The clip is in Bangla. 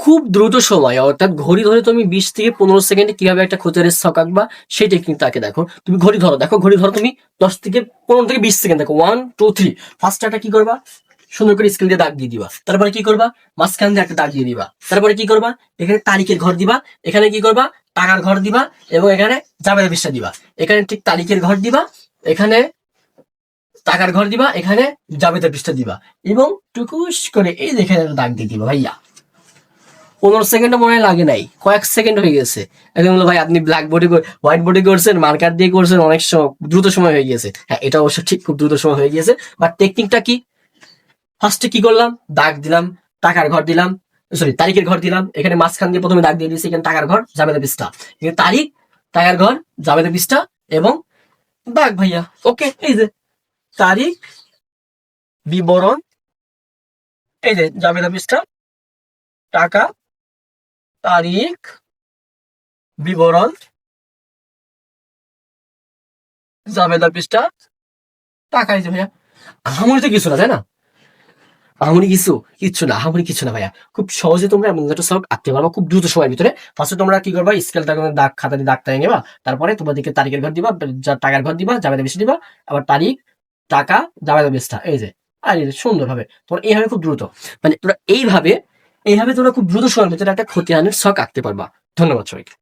খুব দ্রুত সময় অর্থাৎ ঘড়ি ধরে তুমি 20 থেকে 15 সেকেন্ডে কিভাবে একটা ক্ষতিহারের ছক আঁকবা সেই টেকনিকটাকে দেখো। তুমি ঘড়ি ধরো, দেখো ঘড়ি ধরো তুমি 10 থেকে 15 থেকে 20 সেকেন্ড দেখো, 1 2 3। ফার্স্ট একটা কি করবা, সুন্দর করে স্কেল দিয়ে দাগ দিয়ে দিবা। তারপরে কি করবা, মাঝখান দিয়ে একটা দাগ দিয়ে দিবা। তারপরে কি করবা, এখানে তারিখের ঘর দিবা, এখানে কি করবা, টাকার ঘর দিবা, এবং এখানে জাবেদা পৃষ্ঠা দিবা। এখানে ঠিক তারিখের ঘর দিবা, এখানে টাকার ঘর দিবা, এখানে জাবেদা পৃষ্ঠা দিবা, এবং টুকুস করে এই দেখে দাগ দিয়ে দিবা। ভাইয়া 15 সেকেন্ডও মনে হয় লাগে নাই, কয়েক সেকেন্ড হয়ে গেছে। এখন বললো ভাই আপনি ব্ল্যাক বোর্ডে হোয়াইট বোর্ডে করছেন, মার্কার দিয়ে করছেন, অনেক সময় দ্রুত সময় হয়ে গিয়েছে। হ্যাঁ, এটা অবশ্য ঠিক, খুব দ্রুত সময় হয়ে গিয়েছে। বাট টেকনিকটা কি, ফার্স্টে কি করলাম, দাগ দিলাম, টাকার ঘর দিলাম, সরি তারিখের ঘর দিলাম, এখানে মাঝখান দিয়ে প্রথমে দাগ দিয়ে দিয়েছি, এখানে টাকার ঘর জাবেদা পৃষ্ঠা, এখানে তারিখ, টাকার ঘর, জাবেদা পৃষ্ঠা, এবং দাগ। ভাইয়া ওকে, এই যে তারিখ, বিবরণ, এই যে জাবেদা পৃষ্ঠা, টাকা, তারিখ, বিবরণ, জাবেদা পৃষ্ঠা, টাকা। এই যে ভাইয়া, আহামরি তো কিছু না, তাই না? আহামরি কিচ্ছু না, আহামরি কিছু না ভাইয়া। খুব সহজে তোমরা এমন একটা সলভ আঁকতে পারবা খুব দ্রুত সময়ের ভিতরে। ফার্স্টে তোমরা কি করবা, স্কেলটা দাগ, খাতা দিয়ে দাগ টানিয়ে নেবা। তারপরে তোমাদেরকে তারিখের ঘর দিবা, টাকার ঘর দিবা, জাবেদা পৃষ্ঠা দিবা, আবার তারিখ, টাকা, জাবেদা পৃষ্ঠা, এই যে। আর এই যে সুন্দর ভাবে তোমরা এইভাবে খুব দ্রুত, মানে তোমরা এইভাবে তোমরা খুব দ্রুত সময়ের ভিতরে একটা খতিয়ানের ছক আঁকতে পারবা। ধন্যবাদ সবাইকে।